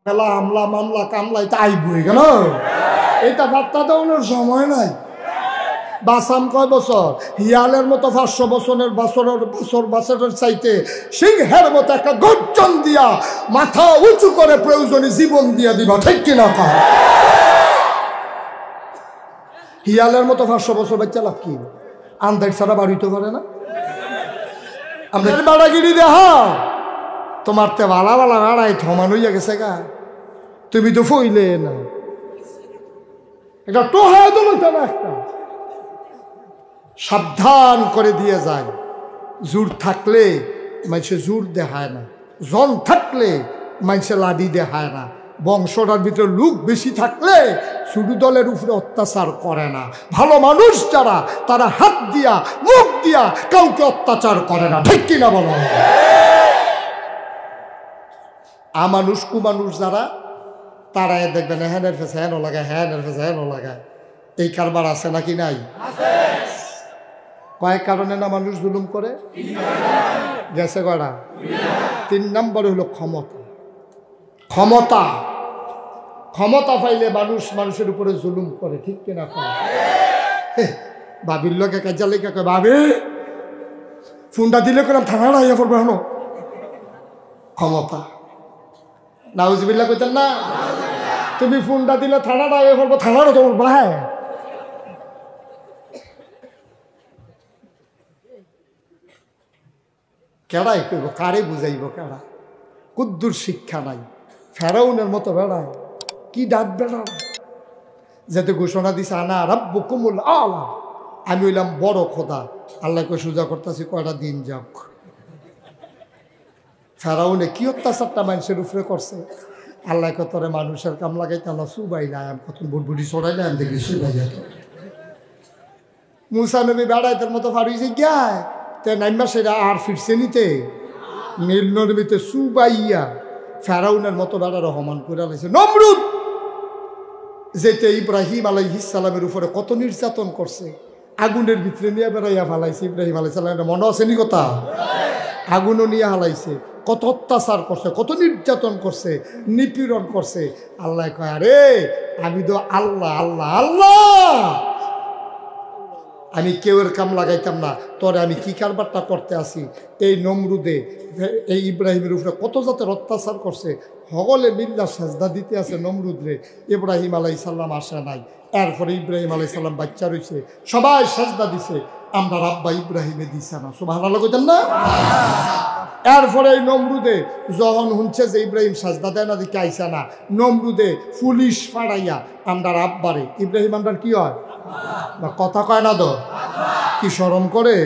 মেলা হামলা মামলা কামলাই তাই বই গেল এটা বার্তা দেওয়ানোর সময় নাই। বাসাম কয় বছর হিয়ালের মতো 500 বছরের চাইতে সিংহের মতো একটা গর্জন দিয়া মাথা উঁচু করে প্রয়োজনে জীবন দিয়া দিবা, ঠিক কিনা কয়? হিয়ালের মতো 500 বছর বাচ্চা লাভ কি? আন্দাজ ছাড়া বাড়িতে পারে না। আমাদের বাড়াগিরি দেখা তোমার তে বালা বালা বাড়াই থমান হইয়া গেছে গা, তুমি তো ফইলে না একটা টোহা তো লইতে না, একটা সাবধান করে দিয়ে যায়। জোর থাকলে মানুষে জোর দেখায় না, জন থাকলে মানুষে লাডি দেখায় না, বংশটার ভিতরে লোক বেশি থাকলে শুধু দলের উপরে অত্যাচার করে না। ভালো মানুষ যারা তারা হাত দিয়া মুখ দিয়া কাউকে অত্যাচার করে না, ঠিক কিনা বলো? আমানুষ কুমানুষ যারা তারা দেখবেন হ্যানের ফেসে হ্যানও লাগায়, হ্যানের ফেসে হ্যানও লাগায়। এই কারবার আছে নাকি নাই? কয়েক কারণে না মানুষ জুলুম করে গেছে গড়া। 3 নম্বরে হলো ক্ষমতা। ক্ষমতা ক্ষমতা পাইলে মানুষ মানুষের উপরে জুলুম করে, ঠিক কিনা? ভাবির লোকে কাজা লেখা কয় ভাবি ফোনটা দিলে করে থানাটা ইয়ে পড়বে হনো। ক্ষমতা নাউজুবিল্লাহ কইতেন না, তুমি ফোনটা দিলে থানাটা ইয়ে পড়বো, থানারও তো বলবো। হ্যাঁ, কেড়াই কইব, কারে বুঝাইব? কেড়া কুদ্দুর শিক্ষা নাই, ফেরাউনের মতো বেড়ায়। কি ডাক বেড়া যেতে ঘোষণা দিছে আনা রাব্বুকুমুল আলা, আমি হইলাম বড় খোদা। আল্লাহকে সোজা করতেছি কয়টা দিন যাক। ফেরাউনে কি অত্যাচারটা মানুষের উপরে করছে। আল্লাহ কতরে মানুষের কাম লাগাইতে আল্লাহ সুবাই না, আমি কত বুটবুটি চড়াইলে আমি দেখি সুবাই যেত। মুসা নবী বেড়াইতের মতো ফাড়িয়েছে গায় তে নাইমা সেটা আর ফিরছে নিতে নীল নদীতে সুবাইয়া ফেরাউনের মতো বেড়া রহমান করে আলাইছে। নমরুদ যেতে ইব্রাহিম আলাইহিস সালামের উপরে কত নির্যাতন করছে, আগুনের ভিতরে নিয়ে বেড়াইয়া ফালাইছে। ইব্রাহিম আলাইহিস সালামের মনে আছে নি কথা? আগুনও নিয়ে হালাইছে, কত অত্যাচার করছে, কত নির্যাতন করছে, নিপীড়ন করছে। আল্লাহ কয় আরে আমি তো আল্লাহ আল্লাহ আল্লাহ, আমি কেউয়ের কাম লাগাইতাম না, তোরে আমি কি কারবারটা করতে আসি। এই নমরুদে এই ইব্রাহিমের উপরে কত জাতের অত্যাচার করছে, হগলে মিল্লা সাজদা দিতে আছে নমরুদ রে। ইব্রাহিম আলাইহিস সালাম আসে নাই, এরপরে ইব্রাহিম আলাইহিস সালাম বাচ্চা রয়েছে, সবাই সাজদা দিছে, আমরা রাব্বা ইব্রাহিমে দিছে না। সুবহানাল্লাহ কইতেন না? এরপরে এই নমরুদে যখন শুনছে যে ইব্রাহিম সাজদা দেয় না, দিকে আইসা না, নমরুদে পুলিশ ফাড়াইয়া আমরা আব্বারে, ইব্রাহিম আমরার কি হয় না কথা কয় না তো, কি শরম করে?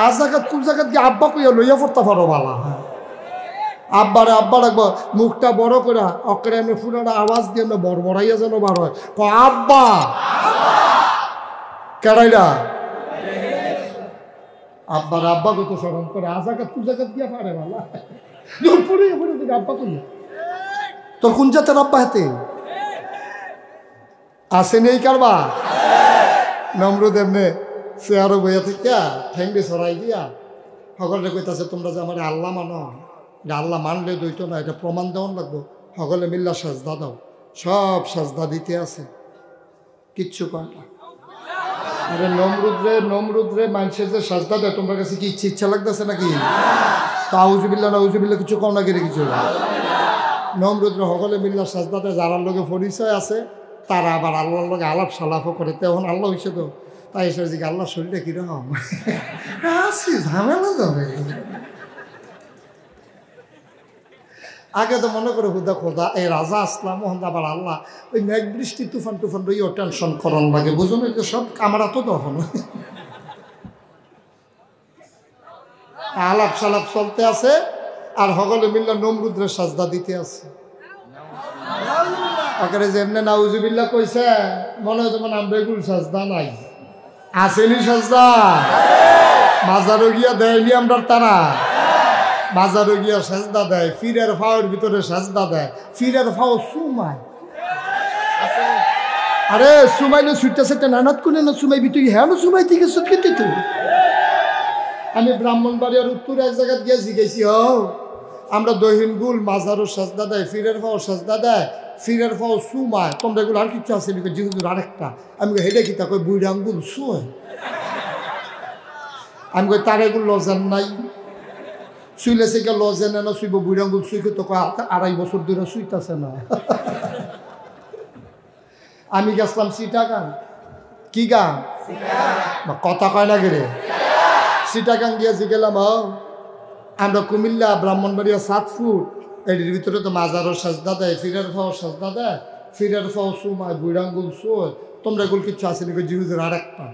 আজ জায়গাত কোন জায়গাত কি আব্বা কইয়া লইয়া পড়তে পারো বালা। আব্বারে আব্বা রাখবো, মুখটা বড় করে অকরে এমনি ফুলাটা আওয়াজ দিয়ে এমনি বড় বড়াইয়া যেন বার হয়, আব্বা কেডাইলা আব্বার আব্বা কত শরম করে। আজ জায়গাত কোন জায়গাত গিয়া পারে বালা পড়ে পড়ে তুই আব্বা কই, তোর কোন জাতের আব্বা হাতে আসে নেই কারবা? নমরুদ এমনি সে আরো বইয়া থেকে ঠেঙ্গে সরাই দিয়া সকলে কইতাছে তোমরা যে আমার আল্লাহ মানো, এটা আল্লাহ মানলে দইত না, এটা প্রমাণ দেওয়ান লাগবো। সকলে মিল্লা সাজদা দাও, সব সাজদা দিতে আছে, কিচ্ছু কয় না। আরে নমরুদ রে মানুষের যে সাজদা দেয় তোমার কাছে কি ইচ্ছা লাগতেছে নাকি? তো আউজুবিল্লাহ নাউজুবিল্লাহ কিছু কম নাকি রে? কিছু নমরুদ রে সকলে মিল্লা সাজদা দেয়, যারার লোকে পরিচয় আছে তারা আবার আল্লাহর লোক আলাপ সালাপও করে। তখন আল্লাহ হয়েছে তো তাই এসে যে আল্লাহ শরীরটা কিরকম আছি, ঝামেলা যাবে। আগে তো মনে করে হুদা খোদা এই রাজা আসলাম, মোহন আবার আল্লাহ ওই মেঘ বৃষ্টি তুফান টুফান রইও টেনশন করন লাগে, বুঝুন তো সব কামরা তো তখন আলাপ সালাপ চলতে আছে আর সকলে মিল্লা নমরুদ্রের সাজদা দিতে আছে। আকারে যেমনে নাউজুবিল্লাহ কইছে মনে হয় যেমন আমরা এগুলো সাজদা নাই, আসেনি সাজদা? বাজারও গিয়া দেয়নি আমরা, তারা বাজারও গিয়া সাজদা দেয়, ফিরের ফাওয়ের ভিতরে সাজদা দেয়, ফিরের ফাও সুমাই। আরে সুমাইলে ছুটতে সেটা নানাত কোনে না সুমাইবি তুই, হ্যাঁ সুমাই থেকে সুটকিতে তুই। আমি ব্রাহ্মণবাড়িয়ার উত্তরে এক জায়গায় গিয়ে জিজ্ঞেসি, ও আমরা দহিন গুল মাজারও সাজদা দেয়, ফিরের ফাও সাজদা দেয়, ফিরের ফাও সুমায়, তোমরা এগুলো আর কিছু আছে নাকি? জিহুজুর আরেকটা। আমি হেডে কি তা কই বুড়ি আঙ্গুল শুয়। আমি কই তার এগুলো লজেন নাই, শুইলে সে কে লজেন না শুইব, বুড়ি আঙ্গুল শুইকে তো 2.5 বছর ধরে শুইতেছে না। আমি গেছিলাম চিটাগাং। কি গান? কথা কয় না গেলে চিটাগাং গিয়েছি গেলাম। আমরা কুমিল্লা ব্রাহ্মণবাড়িয়া 7 ফুট এর ভিতরে তো মাজারও সাজদা দেয়, ফিরের ফাও সাজদা দেয়, ফিরের ফাও সুমায়, বুড়ি আঙ্গুল শুয়, তোমরা এগুলো কিছু আছে নাকি? জিহুজুর আরেকটা।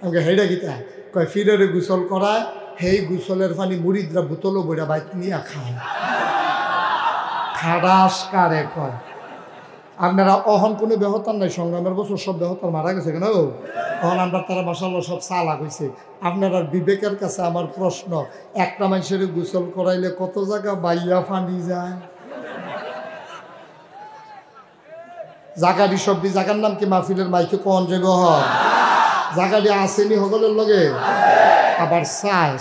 আমাকে হেডে গীতা কয় ফিরের গোসল করায়, সেই গোসলের পানি মুড়িদরা বোতলও বইরা বাইক নিয়ে খায়। খারাস কারে কয়। আপনারা অহন কোনো বেহতার নাই, সংগ্রামের বছর সব বেহতার মারা গেছে কেন? অহন আমরা তারা মাসাল্লাহ সব চালাক হয়েছে। আপনারা বিবেকের কাছে আমার প্রশ্ন, একটা মানুষের গোসল করাইলে কত জায়গা বাইয়া ফানি যায়? জাগাডি সবদি জাগার নাম কি? মাহফিলের মাইকে কোন জায়গা হয়? জাগাডি আসেনি হগলের লগে, আবার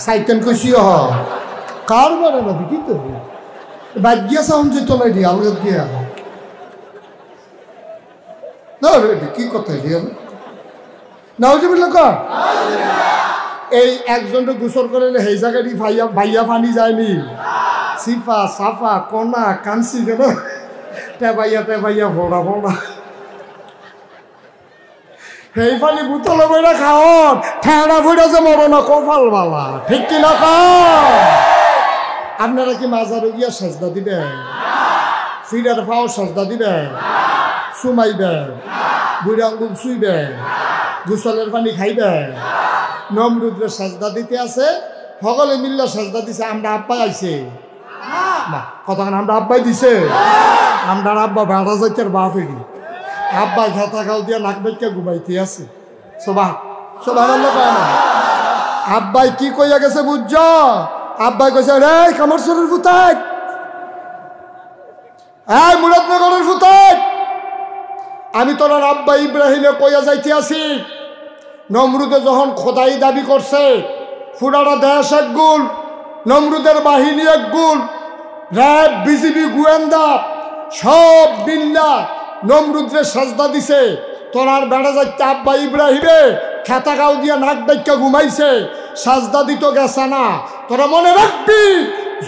সাইকেন কইসিও হয় কার বারে না কি তো বাদ গিয়া সাউন্ড যেত না দি আলগা গিয়া না রে কি কথা দিয়া নাউজুবিল্লাহ কর। এই একজনকে গোসল করাইলে সেই জায়গাটি ভাইয়া ফানি যায়নি? সিফা সাফা কনা কানসি কেন টেবাইয়া ফোড়া ফোড়া সেই ফানি বোতলে বইরা খাওন, ঠেড়া ফুড়া যে মরো না কপাল বালা, ঠিক কিনা কর? আপনারা কি মাজারে গিয়া সাজদা দিবেন? ফিরার ফাও সাজদা দিবেন? সুমাইবেন? বুড়ি আঙ্গুল শুইবেন? গোসলের পানি খাইবেন? নমরুদ্রে সাজদা দিতে আছে, সকলে মিল্লা সাজদা দিছে। আমরা আব্বাই আইছে কতক্ষণ? আমরা আব্বাই দিছে। আমরা আব্বা বেড়া যাইতে বাপেরি আব্বাই খেতা খাও দিয়া নাক বেঁকে ঘুমাইতে আছে। আব্বাই কি কইয়া গেছে বুঝছ? আব্বাই কইছে রে কামারসরের ফুতাই, এই মুরাদনগরের ফুতাই, আমি তোর আব্বা ইব্রাহিমে কইয়া যাইতে আছি, নমরুদে যখন খোদাই দাবি করছে, ফুরারা দেশ এক গুল, নমরুদের বাহিনী এক গুল, র্যাব বিজিবি গোয়েন্দা সব বিল্লা নমরুদ্রে সাজদা দিছে। তোরার বেড়া যাইতে আব্বা ইব্রাহিমে খেতা গাও দিয়া নাক ডাইকা ঘুমাইছে, সাজদা দিত গেছে না। তোরা মনে রাখবি,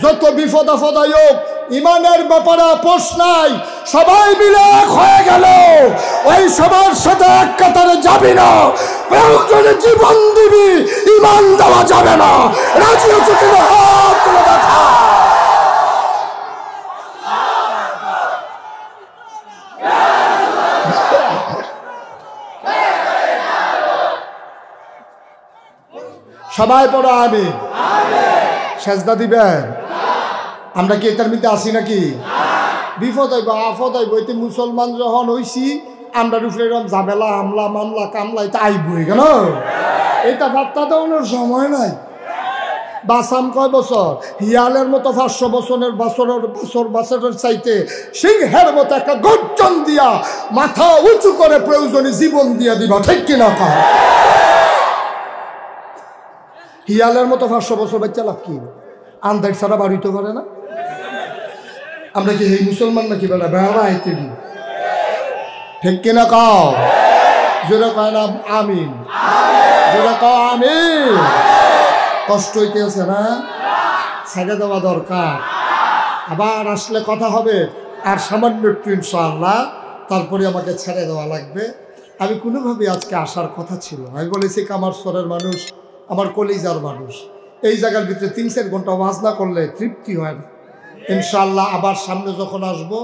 যত বিপদ আপদ হোক ইমানের ব্যাপারে আপোষ নাই, সবাই মিলে এক হয়ে গেল, ওই সবার সাথে এক কাতারে যাবি না, প্রয়োজনে জীবন দিবি, ইমান দেওয়া যাবে না। রাজি হচ্ছে কিনা হাত তুলে দেখা। সবাই পড়ো আমিন। সেজদা দিবেন? আমরা কি এটার মধ্যে আসি নাকি? বিপদ হইব আফদ হইব, এতে মুসলমান যখন হইছি আমরা রুফে এরকম ঝামেলা হামলা মামলা কামলা এটা আইবই কেন? এটা বার্তা দেওয়ানোর সময় নাই। বাসাম কয় বছর? হিয়ালের মতো 500 বছরের চাইতে সিংহের মতো একটা গর্জন দিয়া মাথা উঁচু করে প্রয়োজনে জীবন দিয়া দিবা, ঠিক কিনা? হিয়ালের মতো 500 বছর বাচ্চা লাভ কি? আন্দাজ ছাড়া বাড়িতে পারে না। আমরা কি এই মুসলমান নাকি বেড়া বেড়া আইতে দি, ঠিক কিনা কাও? জোরে কয় না আমিন, জোরে কও আমিন। কষ্ট হইতেছে না? ছেড়ে দেওয়া দরকার। আবার আসলে কথা হবে, আর সামান্য একটু ইনশাআল্লাহ, তারপরে আমাকে ছেড়ে দেওয়া লাগবে। আমি কোনোভাবে আজকে আসার কথা ছিল, আমি বলেছি কামারসরের মানুষ, আমার কলিজার মানুষ, এই জায়গার ভিতরে 3-4 ঘন্টা ওয়াজ না করলে তৃপ্তি হয় না। ইনশাআল্লাহ আবার সামনে যখন আসবো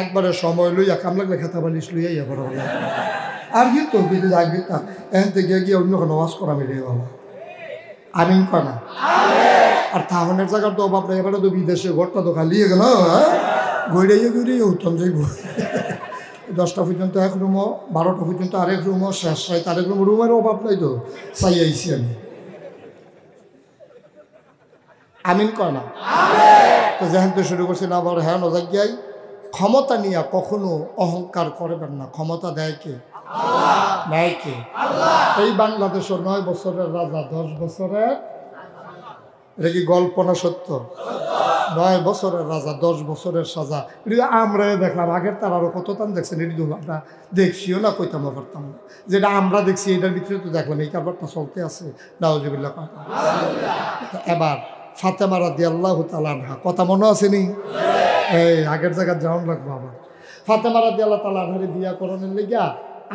একবারে সময় লইয়া কাম লাগলে খেতা বালিশ লইয়াই আবার আর কি তো যদি যাবি তা এখান থেকে গিয়ে অন্য কোনো ওয়াজ করা মিলে বাবা। আমিন কনা। আর থাহনের জায়গার তো অভাব নেই, এবারে তো বিদেশে ঘরটা তো খালিয়ে গেল, ঘুরিয়ে উত্তম যাইব। 10টা পর্যন্ত এক রুমও, 12টা পর্যন্ত আরেক রুমও, শেষ রাইতে আরেক রুম, রুমের অভাব নাই তো, চাই আইসি আমি। আমিন কয় না? তো যেহেন তো শুরু করছি না আবার হ্যাঁ নজাক যাই। ক্ষমতা নিয়ে কখনো অহংকার করবেন না। ক্ষমতা দেয় কে? নেয় কে? এই বাংলাদেশের 9 বছরের রাজা 10 বছরের, এটা কি গল্প না সত্য? 9 বছরের রাজা, 10 বছরের সাজা। আমরা দেখলাম, আগের তার আরো কত টান দেখছেন, এটি আমরা দেখছিও না, কইতাম পারতাম না। যেটা আমরা দেখছি এটার ভিতরে তো দেখলাম এই কারবারটা চলতে আছে। নাউজুবিল্লাহ। এবার ফাতেমা রাদিয়াল্লাহু তাআলা আনহা, কথা মনে আছে নি? এই আগের জায়গায় যাওয়ান লাগবো আবার। ফাতেমা রাদিয়াল্লাহু তাআলা আনহারে বিয়া করানোর লেগা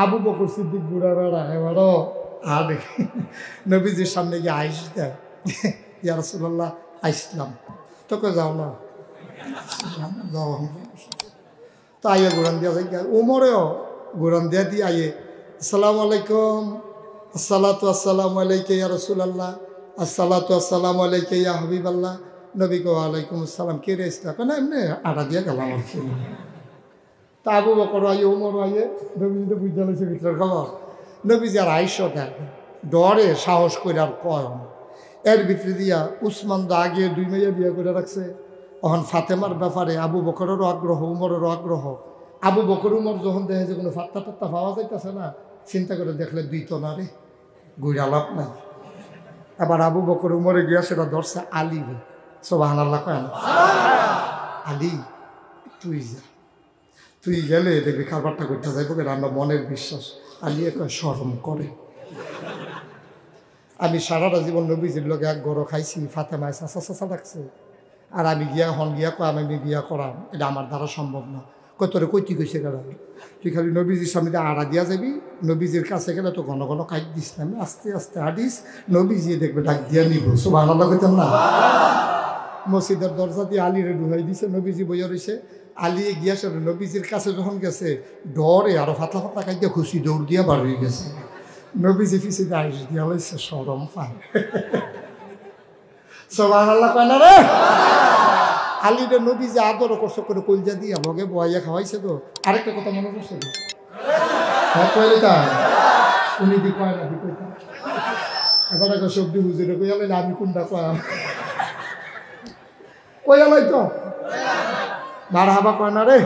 আবু বকর সিদ্দিক বুড়া বেড়া এবারও আর দেখি নবীজির সামনে গিয়ে আইস দেয়, ইয়া রাসূলুল্লাহ আইসলাম। তোকে যাও না, যাও। তো আইয়ে গোরান দিয়া যাই, উমরেও গোরান দিয়া দিয়ে আইয়ে, আসসালামু আলাইকুম, আসসালাতু আসসালামু আলাইকা ইয়া রাসূলুল্লাহ, আসসালাতু আসসালামু আলাইকা ইয়া হাবিবাল্লাহ। নবী কো ওয়ালাইকুম আসসালাম। কে রে ইসলাম? না এমনি আড়া দিয়া গেলাম আর কি। তা আবু বকর আইয়ে, উমর আইয়ে, নবীজি তো বুঝতে লাগছে ভিতরের খবর। নবীজি আর আইসো দেয়, ডরে সাহস করে আর কয়। এর ভিতরে দিয়া উসমান দা আগে 2 মেয়ে বিয়ে করে রাখছে। তখন ফাতেমার ব্যাপারে আবু বকরেরও আগ্রহ, উমরেরও আগ্রহ। আবু বকর উমর যখন দেখে যে কোনো ফাত্তা টাত্তা পাওয়া যাইতেছে না, চিন্তা করে দেখলে 2 তো না রে, গুড়া লাভ নাই। আবার আবু বকর উমরে গিয়া সেটা ধরছে আলী রে। সুবহানাল্লাহ কয় না? আলী তুই যা, তুই গেলে দেখবি খাবারটা করতে যাইব, আমরা মনের বিশ্বাস। আলী কয় শরম করে। আমি সারাটা জীবন নবীজির লোক এক গড় খাইছি, ফাতেমায় চাচা চাচা ডাকছে, আর আমি গিয়া হন গিয়া কয় আমি বিয়া করাম, এটা আমার দ্বারা সম্ভব না। কয় তোরে কইতি কইছে কারা, তুই খালি নবীজির সামনে আড়া দিয়া যাবি, নবীজির কাছে গেলে তো ঘন ঘন কাইট দিস না, আমি আস্তে আস্তে হাঁটিস, নবীজি দেখবে ডাক দিয়া নিব। সুবহানাল্লাহ কইতাম না? মসজিদের দরজা দিয়ে আলীরে ঢুকাই দিছে, নবীজি বইয়া রয়েছে। আলী গিয়া সে নবীজির কাছে যখন গেছে, ডরে আরো ফাতলা ফাতলা কাইতে খুশি দৌড় দিয়া বার হয়ে গেছে। নবীজি ফিসে আইস দিয়া লাইছে, শরম পায়। সুবহানাল্লাহ কয় না রে? আলীরে নবীজি আদর করছে করে কলজা দিয়া লগে বয়াইয়া খাওয়াইছে। তো আরেকটা কথা মনে করছে, হ্যাঁ কইলে তা উনি দি কয় না, দি কইতা এবার একটা সবজি বুঝিলে কইয়ালে না, আমি কোনটা কয়ালাই তো মারহাবা কয় না রে?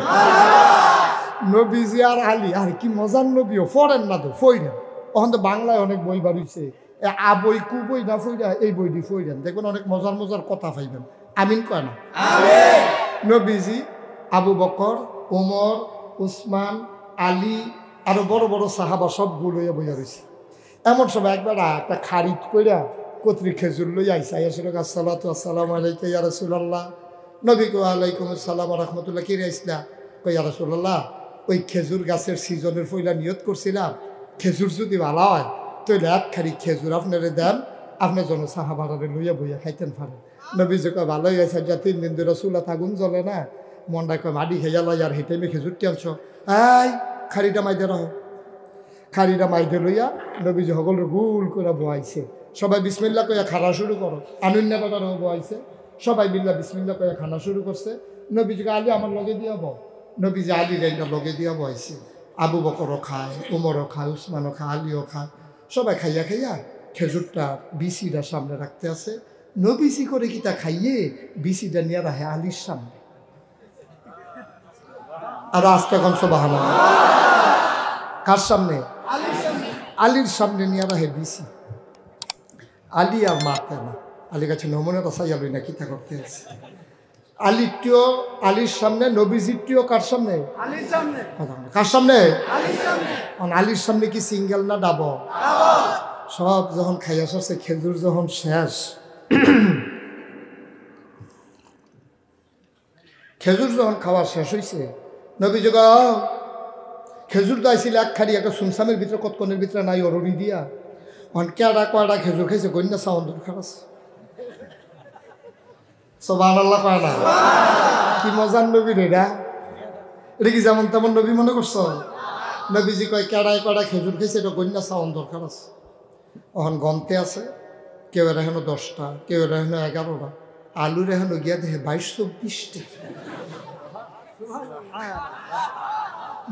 নবীজি আর আলী, আর কি মজার নবীও, ফরেন না তো ফইরেন। তখন তো বাংলায় অনেক বই বাড়িছে, বই কু বই না ফইরা এই বইটি ফইরেন, দেখবেন অনেক মজার মজার কথা পাইবেন। আমিন কয় না? নবীজি আবু বকর, ওমর, উসমান, আলী আরো বড় বড় সাহাবা সবগুলো বইয়া রয়েছে। এমন সময় একবার একটা খারিদ কইরা কতরি খেজুর লই আইসা, আইসা আসসালাতু আসসালামু আলাইকা ইয়া রাসূলুল্লাহ। নবী কো ওয়ালাইকুম আসসালাম ওয়া রাহমাতুল্লাহ। কি রে ইসলা? কই ইয়া রাসূলুল্লাহ, ওই খেজুর গাছের সিজনের ফইলা নিয়ত করছিলাম, খেজুর যদি ভালো হয় তাহলে এক খারি খেজুর আপনারে দেন, আপনার জন্য সাহাবারে লইয়া বইয়া খাইতেন পারেন। নবীজি কয় ভালোই আছে, যা 3 দিন ধরে চুলাত আগুন জ্বলে না, মনটা কয় মাটি খেয়ে লয়, আর হেঁটে খেজুরটি আনছ, এই খাড়িটা মাইদে রহ। খাড়িটা মাইদে লইয়া নবীজি সকলের গুল করে বয়াইছে। সবাই বিসমিল্লাহ কইয়া খানা শুরু করো, আনুন্যা বাটারও বয়াইছে। সবাই বিল্লাহ বিসমিল্লাহ কইয়া খানা শুরু করছে। নবীজিকে আলী আমার লগে দিয়া বউ, নবীজি আলীর একটা লগে দিয়া বয়াইছে। আবু বকরও খায়, উমরও খায়, উসমানও খায়, আলীও খায়। সবাই খাইয়া খাইয়া খেজুরটা বিসিটা সামনে রাখতে আছে। নবীজি করে কি তা খাইয়ে বিসিটা নিয়ে রাখে আলীর সামনে। আর আজকে এখন সুবহানাল্লাহ, কার সামনে? আলীর সামনে নিয়ে রাখে বিসি। আলী আর মাতে না, আলী কাছে নমুনাটা চাইয়া লই না কিতা করতে আছে। আলীটিও আলীর সামনে, নবীজিটিও কার সামনে? আলীর সামনে। কার সামনে? আলীর সামনে। আলীর সামনে কি সিঙ্গেল না ডাবল? সব যখন খাইয়া সরছে, খেজুর যখন শেষ, খেজুর যখন খাওয়া শেষ হয়েছে, নবীজি খেজুর তো আইছিল এক খাড়ি, একটা সুমসামের ভিতরে কতক্ষণের ভিতরে নাই অরুরি দিয়া, কেডা কয়টা খেজুর খাইছে গন্যা সাউন্ড দরকার আছে। সুবহানাল্লাহ কয় না? কি মজার নবী রে এটা, এটা কি যেমন তেমন নবী মনে করছ? নবীজি কয় কেডায় কয়টা খেজুর খাইছে এটা গন্যা সাউন্ড দরকার আছে। এখন গন্তে আছে, কেউ এর হেন 10টা, কেউ এর হেন 11টা, আলুর হেন গিয়া দেখে 22-24টা।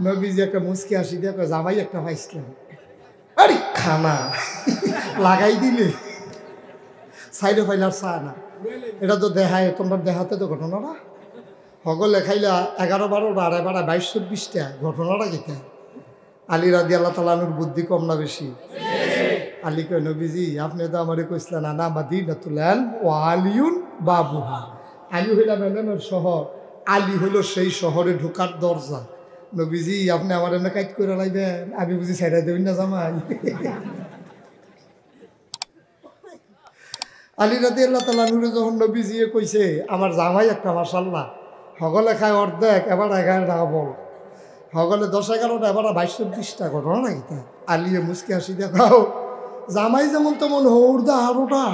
নবীজি একটা মুচকি হাসি দিয়ে কয় জামাই একটা পাইছিলাম, আরে খানা লাগাই দিলে সাইডে ফাইলার চা না, এটা তো দেখায়, তোমরা দেখাতে তো ঘটনাটা সকলে খাইলা 11-12টা, আর এবার 22-24টা, ঘটনাটা কেটে। আলী রাদিয়াল্লাহু তাআলা আনহুর বুদ্ধি কম না বেশি? আলী কয় নবীজি আপনি তো আমারে কইছিলেন না মাদিনাতুল ইলম ওয়া আলিয়ুন বাবুহা, আমি হইলাম এলেমের শহর, আলী হইল সেই শহরে ঢোকার দরজা। নবীজি আপনি আমার এনে কাইট করে লাইবেন, আমি বুঝি সাইডা দেবেন না জামাই? আলী রাদিয়াল্লাহু তাআলা নূরে যখন নবীজি কইছে আমার জামাই একটা মাশাআল্লাহ, হগলে খায় অর্ধেক, এবার 11 টাকা বল, হগলে 10-11টা, এবার 22-24টা ঘটনা নাকি তা? আলিয়ে মুসকে হাসি দেখাও, জামাই যেমন তেমন হৌরদা আরোটা।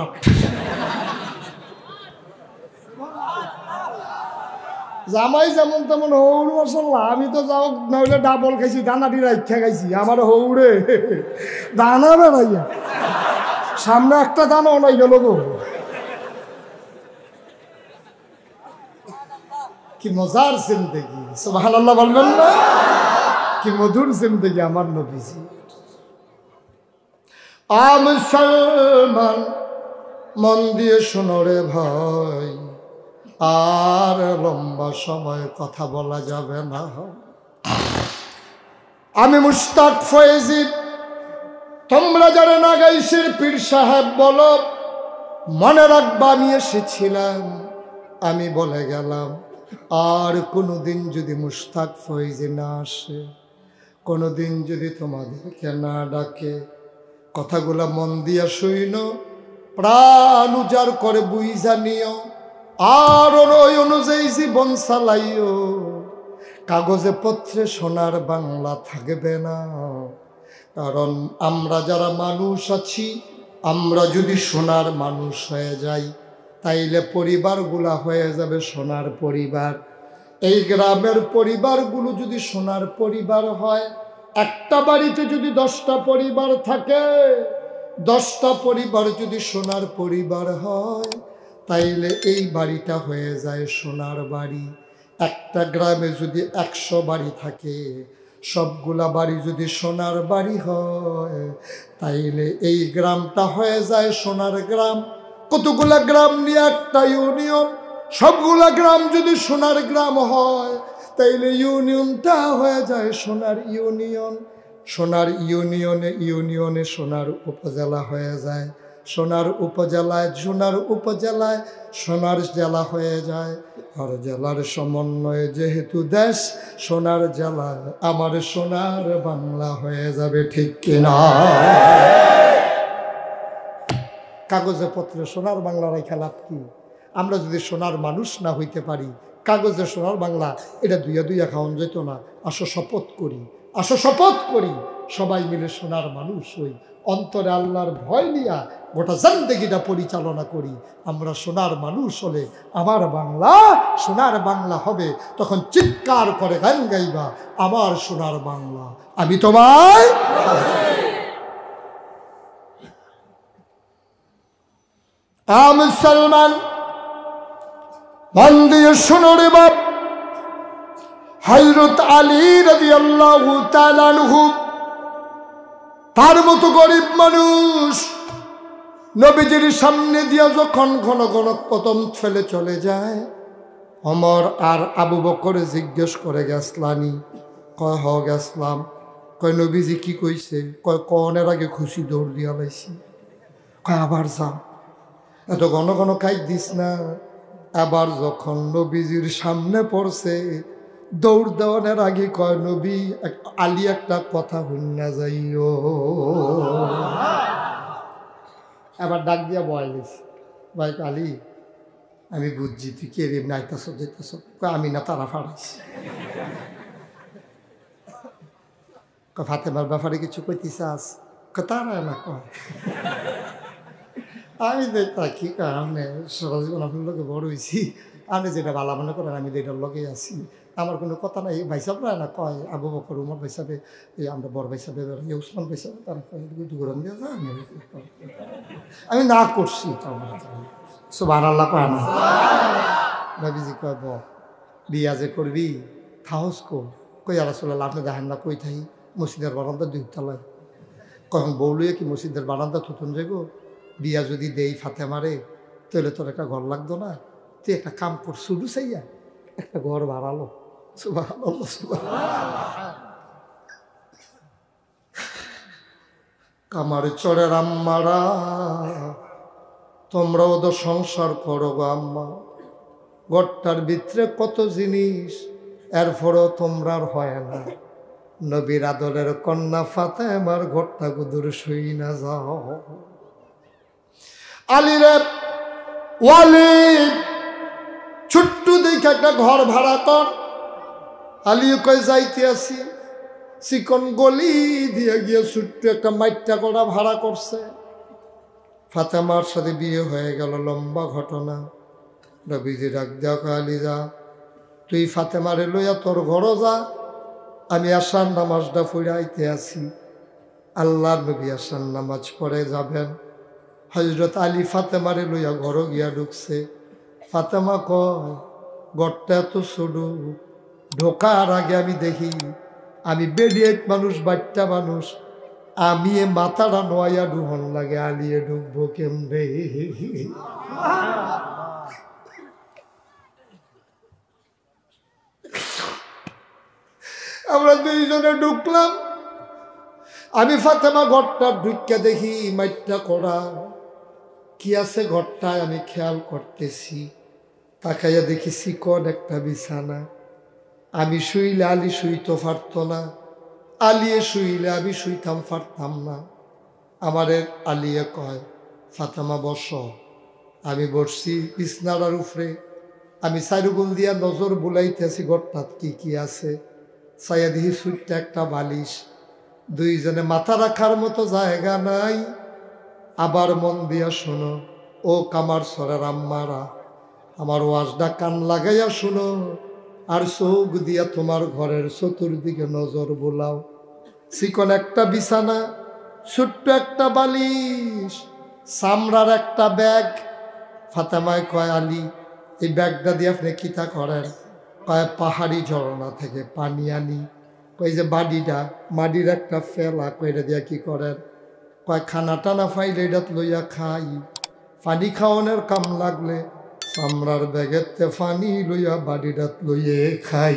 জামাই যেমন তেমন হৌর মাশাআল্লাহ, আমি তো যাও নইলে ডাবল খাইছি, দানাটি রাইখা খাইছি, আমার হৌরে দানা বেড়াইয়া সামনে একটা দানাও নাই গেল গো। কি মজার জিন্দেগি, সুবহানাল্লাহ বলবেন না? কি মধুর জিন্দেগি আমার নবীজি। মুসলমান মন দিয়ে শোনো রে ভাই, আর লম্বা সময় কথা বলা যাবে না। আমি মুশতাক ফয়েজি, তোমরা যারা নাগাইশের পীর সাহেব বলো, মনে রাখবা আমি এসেছিলাম, আমি বলে গেলাম। আর কোনোদিন যদি মুশতাক ফয়েজি না আসে, কোনোদিন যদি তোমাদেরকে না ডাকে, কথাগুলা মন দিয়া শুইনো, প্রাণ উজাড় করে বুঝা নিও, আর ওই অনুযায়ী জীবন চালাইও। কাগজে পত্রে সোনার বাংলা থাকবে না, কারণ আমরা যারা মানুষ আছি, আমরা যদি সোনার মানুষ হয়ে যাই, তাইলে পরিবারগুলা হয়ে যাবে সোনার পরিবার। এই গ্রামের পরিবারগুলো যদি সোনার পরিবার হয়, একটা বাড়িতে যদি 10টা পরিবার থাকে, 10টা পরিবার যদি সোনার পরিবার হয়, তাইলে এই বাড়িটা হয়ে যায় সোনার বাড়ি। একটা গ্রামে যদি 100 বাড়ি থাকে, সবগুলা বাড়ি যদি সোনার বাড়ি হয়, তাইলে এই গ্রামটা হয়ে যায় সোনার গ্রাম। কতগুলা গ্রাম নিয়ে একটা ইউনিয়ন, সবগুলা গ্রাম যদি সোনার গ্রাম হয়, তাইলে ইউনিয়নটা হয়ে যায় সোনার ইউনিয়ন। সোনার ইউনিয়নে সোনার উপজেলা হয়ে যায়, সোনার উপজেলায় সোনার জেলা হয়ে যায়। আর জেলার সমন্বয়ে যেহেতু দেশ, সোনার জেলা আমার সোনার বাংলা হয়ে যাবে, ঠিক কিনা? কাগজে পত্রে সোনার বাংলা রাইখা লাভ কি? আমরা যদি সোনার মানুষ না হইতে পারি, কাগজে সোনার বাংলা এটা দুইয়া খাওয়ান যেত না। আসো শপথ করি সবাই মিলে সোনার মানুষ হই, অন্তরে আল্লাহর ভয় নিয়া গোটা জিন্দেগিটা পরিচালনা করি। আমরা সোনার মানুষ হলে আমার বাংলা সোনার বাংলা হবে। তখন চিৎকার করে গান গাইবা, আমার সোনার বাংলা আমি তোমায়। মুসলমান মন দিয়ে শোনো রে বাপ, হযরত আলী রাদিয়াল্লাহু তাআলা আনহু তার মতো গরিব মানুষ নবীজির সামনে দিয়া যখন ঘন ঘন কদম ফেলে চলে যায়, ওমর আর আবু বকর জিজ্ঞেস করে, গেছলানি? কয় হ গেছলাম। কয় নবীজি কি কইছে? কয় কনের আগে খুশি দৌড় দিয়া লাইছি। কয় আবার যা, এত ঘন ঘন কাইট দিস না। আবার যখন নবীজির সামনে পড়ছে, দৌড় দেওয়ানের আগে কয়, নবী আলী একটা কথা হইনা যাইও। আবার ডাক দিয়া বয় গেছি, ভাই আলী আমি বুঝছি তুই কে রে, নাইতাস যেতেছ। আমি না, তারা ফাড়াইছি। ফাতেমার ব্যাপারে কিছু কইতে চাস? তারা না কয়। আমি কি কারণে সারা জীবন আপনার লোকে বড় হয়েছি, আপনি যেটা ভালো মনে করেন আমি যেটার লগে আছি, আমার কোনো কথা নাই। ভাই সাহেব না কয়, আবু বকর উমর ভাই সাহেবে, এই আমরা বড় ভাই সাহেবে, উসমান ভাই সাহেব, তারা দুগরম দিয়ে যা, আমি না করছি। সুবহানাল্লাহ কয় না? নবীজি কয় বিয়া যে করবি সাহস কই রাসূলুল্লাহ আপনি দেখেন না কই থাই মসজিদের বারান্দা 2 তলায়। কখন বউলুয়ে কি মসজিদের বারান্দা থুতুন যাইব? বিয়া যদি দেই ফাতেমারে, তাহলে তোর একটা ঘর লাগতো না? তুই একটা কাম কর, শুধু চাইয়া একটা ঘর বাড়ালো। সুবহানাল্লাহ সুবহানাল্লাহ। কামার চড়ের আম্মারা, তোমরাও তো সংসার করো গো আম্মা। ঘরটার ভিতরে কত জিনিস, এরপরও তোমরা আর হয় না। নবীর আদরের কন্যা ফাতেমার ঘরটা গুদুর শুই না যাও। আলী রে ওয়ালিদ ছোট্ট দেখে একটা ঘর ভাড়া কর। আলী কই যাইতে আসি, চিকন গলি দিয়ে গিয়ে ছোট্ট একটা মাইটটা করা ভাড়া করছে। ফাতেমার সাথে বিয়ে হয়ে গেল, লম্বা ঘটনা। নবীজি ডাক দেয়া কয় আলী যা, তুই ফাতেমারে লইয়া তোর ঘরও যা, আমি আসার নামাজটা পড়ে আইতে আসি। আল্লাহ নবী আসার নামাজ পড়ে যাবেন। হযরত আলী ফাতেমারে লইয়া ঘর গিয়া ঢুকছে। ফাতেমা কয় ঘরটা এত ছোট, ঢোকার আগে আমি দেখি আমি বেডিয়েট মানুষ, বাচ্চা মানুষ, আমি এ মাথাটা নোয়াইয়া ঢুহন লাগে, আলিয়ে ঢুকবো কেমনে? আমরা দুইজনে ঢুকলাম। আমি ফাতেমা ঘরটা ঢুকিয়া দেখি মাইটটা করা, কি আছে ঘরটায় আমি খেয়াল করতেছি। তাকাইয়া দেখি চিকন একটা বিছানা। আমি শুইলে আলী শুইতে পারত না, আলিয়ে শুইলে আমি শুইতাম পারতাম না। আমারে আলিয়ে কয় ফাতেমা বস। আমি বসছি বিছনার উপরে। আমি চারুগুল দিয়া নজর বুলাইতেছি ঘরটাত কি কি আছে। চাইয়া দেখি সুইটটা একটা বালিশ, দুইজনে মাথা রাখার মতো জায়গা নাই। আবার মন দিয়া শোনো ও কামার সরের আম্মারা, আমার ওয়াজটা কান লাগাইয়া শুনো, আর চোখ দিয়া তোমার ঘরের চতুর্দিকে নজর বোলাও। চিকন একটা বিছানা, ছোট্ট একটা বালিশ, চামড়ার একটা ব্যাগ। ফাতেমায় কয় আলী এই ব্যাগটা দিয়ে আপনি কিতা করেন? কয় পাহাড়ি ঝর্ণা থেকে পানি আনি। কয় যে বাড়িটা মাটির একটা ফেলা, কয়টা দিয়া কি করেন? কয় খানা টানা ফাইলে এটাত লইয়া খাই, পানি খাওয়ানোর কাম লাগলে চামড়ার ব্যাগেতে পানি লইয়া বাড়িটাত লইয়ে খাই।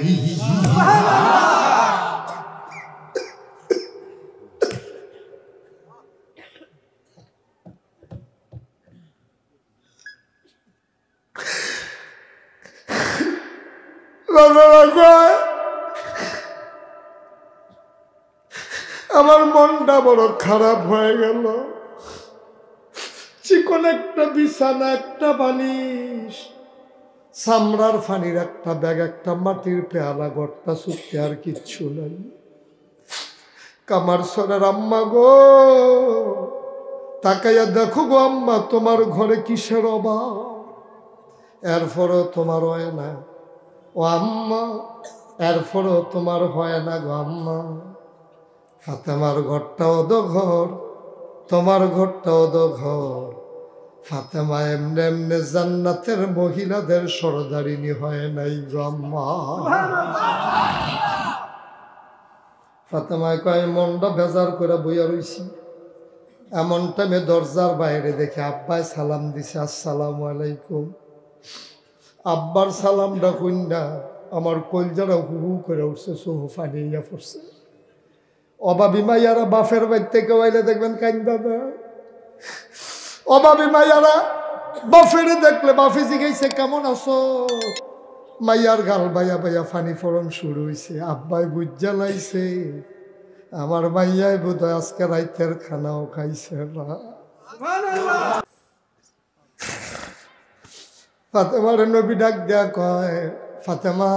আমার মনটা বড় খারাপ হয়ে গেল। চিকন একটা বিছানা, একটা বালিশ, চামড়ার ফানির একটা ব্যাগ, একটা মাটির পেয়ালা, ঘরটা ছুটতে আর কিচ্ছু নাই। কামার সরের আম্মা গো, তাকাইয়া দেখো গো আম্মা, তোমার ঘরে কিসের অভাব? এরপরও তোমার হয় না ও আম্মা, এরপরও তোমার হয় না গো আম্মা। ফাতেমার ঘরটাও তো ঘর, তোমার ঘরটাও তো ঘর। ফাতেমা এমনে এমনে জান্নাতের মহিলাদের সরদারিনী হয় নাই গো আম্মা। ফাতেমায় কয় মনটা বেজার করে বইয়া রইছি। এমন টাইমে দরজার বাইরে দেখে আব্বাই সালাম দিছে, আসসালামু আলাইকুম। আব্বার সালামটা কইনা আমার কলজারা হু হু করে উঠছে, চোখ ফানিয়া পড়ছে। অভাবী মাইয়ারা বাফের বাড়ি থেকে আইলে দেখবেন কান্দা না। অভাবী মাইয়ারা বাফেরে দেখলে বাফে জিগাইছে কেমন আছো, মাইয়ার গাল বাইয়া বাইয়া ফানি ফোরন শুরু হয়েছে। আব্বাই বুঝা লাইছে আমার মাইয়াই বোধ হয় আজকে রাইতের খানাও খাইছে না। ফাতেমার নবী ডাক দেয়া কয় ফাতেমা,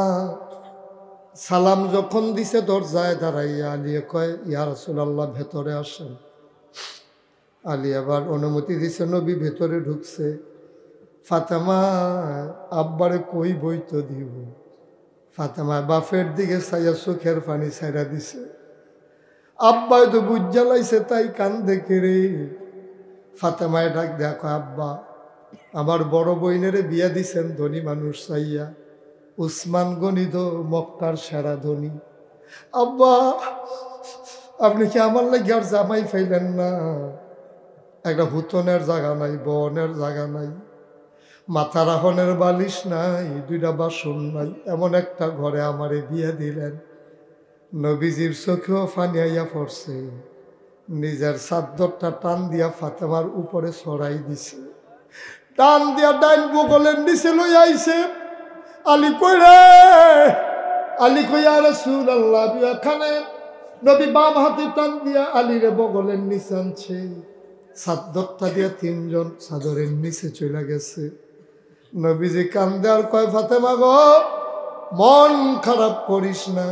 সালাম যখন দিছে দরজায় দাঁড়াইয়া আলিয়ে কয় ইয়া রাসূলুল্লাহ ভেতরে আসেন। আলী আবার অনুমতি দিছে, নবী ভেতরে ঢুকছে। ফাতেমা আব্বারে কই বইতো দিব। ফাতেমা বাফের দিকে চাইয়া চোখের পানি ছাইড়া দিছে। আব্বাই তো বুঝ জ্বালাইছে তাই কান্দে রে। ফাতেমায় ডাক দেখো আব্বা, আমার বড় বইনের বিয়া দিছেন ধনী মানুষ চাইয়া, উসমান গনি তো মক্কার সেরা ধনী। আব্বা আপনি কি আমার লাগে আর জামাই ফাইলেন না? একটা হুতনের জায়গা নাই, বনের জায়গা নাই, মাথা রাখনের বালিশ নাই, দুইটা বাসন নাই, এমন একটা ঘরে আমারে বিয়ে দিলেন। নবীজির চোখেও ফানি আইয়া পড়ছে। নিজের চাদরটা টান দিয়া ফাতেমার উপরে ছড়াই দিছে, টান দিয়া ডাইন বগলের নিচে লই আইছে। আলী কই রে, আলী কই ইয়া রাসূলুল্লাহ, এখানে নবী বাম হাতে টান দিয়া আলীরে বগলের নিচে আনছে, চাদরটা দিয়া তিনজন চাদরের নিচে চলে গেছে। নবীজি কান্দে আর কয়, ফাতেমা গো মন খারাপ করিস না,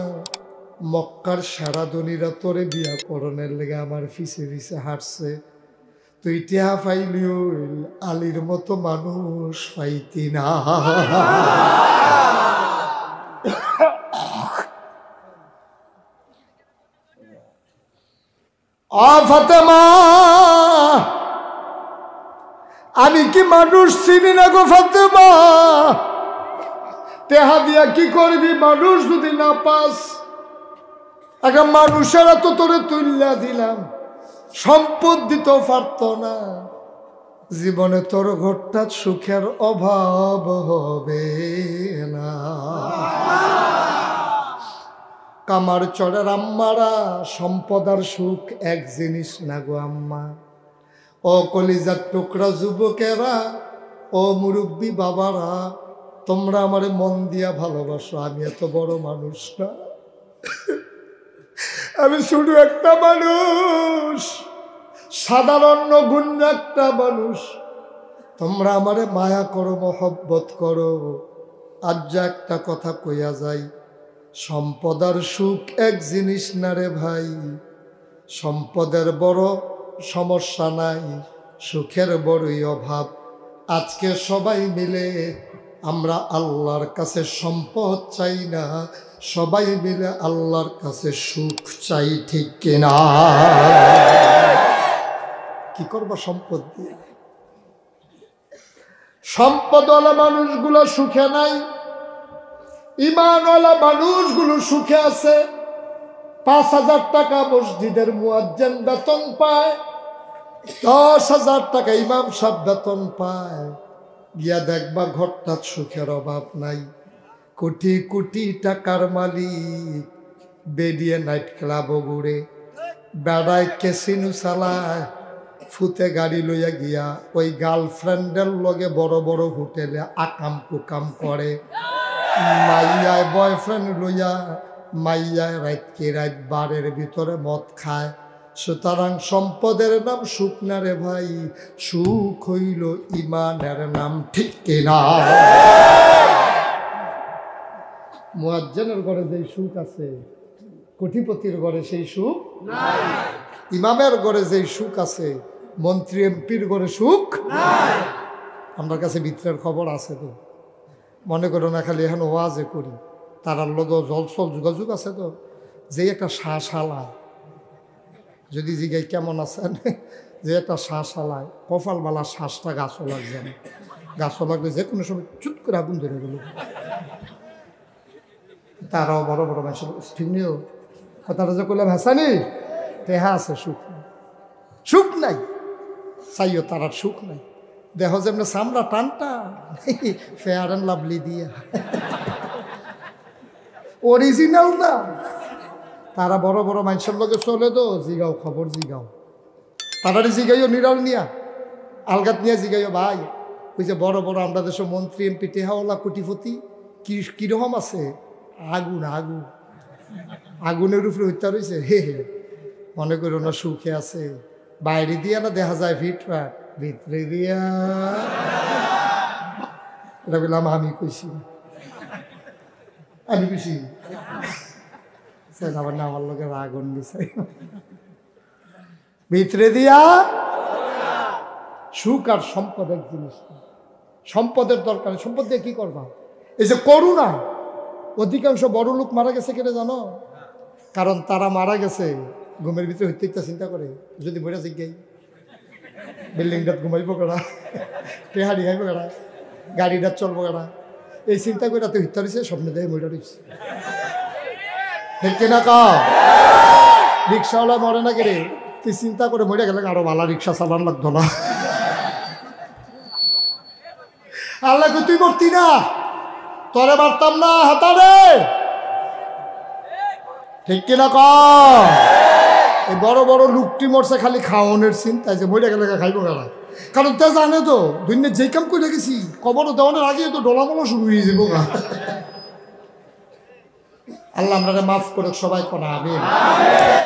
মক্কার সারা ধনীরা তোরে বিয়া করণের লেগে আমার পিছে পিছে হাঁটছে, তুই টিয়া পাইলিও আলীর মতো মানুষ পাইতি না। ফাতেমা আমি কি মানুষ চিনি না গো ফাতেমা, টেহা দিয়া কি করবি মানুষ যদি না পাস, একটা মানুষেরা তো তোরে তুল্লা দিলাম, সম্পদ দিতেও পারত না, জীবনে তোর ঘরটা সুখের অভাব হবে না। কামার চড়ের আম্মারা, সম্পদ আর সুখ এক জিনিস না গো আম্মা। ও কলিজার টুকরা যুবকেরা, ও মুরব্বী বাবারা, তোমরা আমারে মন দিয়া ভালোবাসো, আমি এত বড় মানুষ না, আমি শুধু একটা মানুষ, সাধারণ নগণ্য একটা মানুষ। তোমরা আমারে মায়া করো, মহব্বত করো। আজ যা একটা কথা কইয়া যাই, সম্পদ আর সুখ এক জিনিস না রে ভাই। সম্পদের বড় সমস্যা নাই, সুখের বড়ই অভাব। আজকে সবাই মিলে আমরা আল্লাহর কাছে সম্পদ চাই না, সবাই মিলে আল্লাহর কাছে সুখ চাই, ঠিক কিনা? কি করবো সম্পদ দিয়ে? সম্পদওয়ালা মানুষগুলো সুখে নাই, ইমানওয়ালা মানুষগুলো সুখে আছে। 5,000 টাকা মসজিদের মুয়াজ্জিন বেতন পায়, 10,000 টাকা ইমাম সাহেব বেতন পায়। গিয়া দেখবা ঘরটা সুখের অভাব নাই। কোটি কোটি টাকার মালিক বেরিয়ে নাইট ক্লাব ঘুরে বেড়ায়, ক্যাসিনো চালায়, ফুতে গাড়ি লইয়া গিয়া ওই গার্লফ্রেন্ডের লগে বড় বড় হোটেলে আকাম কুকাম করে। মাইয়ায় বয়ফ্রেন্ড লইয়া মাইয়ায় রাতকে রাত বারের ভিতরে মদ খায়। সুতরাং সম্পদের নাম সুখ না রে ভাই, সুখ হইল ইমানের নাম, ঠিক কিনা? মুয়াজ্জিনের ঘরে যে সুখ আছে, কোটিপতির ঘরে সেই সুখ নাই। ইমামের ঘরে যে সুখ আছে, মন্ত্রী এমপির ঘরে সুখ নাই। আমার কাছে ভিতরের খবর আছে তো, মনে করো না খালি এখন ওয়াজে করি, তারার লোক জলসল যোগাযোগ আছে তো। যে একটা শ্বাসালায় যদি জিগাই কেমন আছেন, যে একটা শ্বাসালায় কপালবালা শ্বাসটা গাছও লাগছে না, গাছও লাগলে যে কোনো সময় চুট করে আগুন ধরে গেল। তারাও বড় বড় মানুষ ঠিক নিও, তারা যে করলাম হাসানি তেহা আছে, সুখ নাই, সুখ নাই, চাইও তারার সুখ নাই। দেহ যেমন চামড়া টানটা, ফেয়ার অ্যান্ড লাভলি দিয়া অরিজিনাল না। তারা বড় বড় মানুষের লগে চলে তো, জিগাও খবর জিগাও, তারারে জিগাইও নিরাল নিয়া, আলগাত নিয়ে জিগাইও ভাই ওই যে বড় বড় আমরা দেশের মন্ত্রী এমপি টেহাওয়ালা কোটিপতি কিরকম আছে? আগুন আগুন, আগুনের উপরে হত্যা রয়েছে। হে হে, মনে করো না সুখে আছে, বাইরে দিয়া না দেখা যায় ফিটফাট, ভিতরে দিয়া। এটা বললাম আমি কইছি, আমি কইছি আবার না, আমার লোকের আগুন দিছে ভিতরে দিয়া। সুখ আর সম্পদ এক জিনিস, সম্পদের দরকার। সম্পদ দিয়ে কি করবা? এই যে করুণা, অধিকাংশ বড় লোক মারা গেছে কেটে জানো? কারণ তারা মারা গেছে ঘুমের ভিতরে হইতে চিন্তা করে, যদি বইটা জিজ্ঞাই বিল্ডিংটা ঘুমাইবো কেনা, টেহারি খাইবো কেনা, গাড়িটা চলবো কেনা, এই চিন্তা করে তো হত্যা রয়েছে, স্বপ্নে দেয় বইটা রয়েছে, ঠিক কিনা? কা রিক্সাওয়ালা মরে না কেড়ে, তুই চিন্তা করে মরে গেলে আরো ভালো রিক্সা চালান লাগতো না। আল্লাহ তুই মরতি না, তোরে মারতাম না হাতারে, ঠিক কিনা? ক এই বড় বড় লুকটি মরছে খালি খাওয়ানোর চিন্তায়, যে মরে গেলে খাইবো কেনা, কারণ তে জানে তো দুনিয়া যেই কাম করে গেছি কবরও দেওয়ানোর আগে তো ডলামলো শুরু হয়ে যাবো। আল্লাহ আমরা মাফ করে সবাই করা আমিন।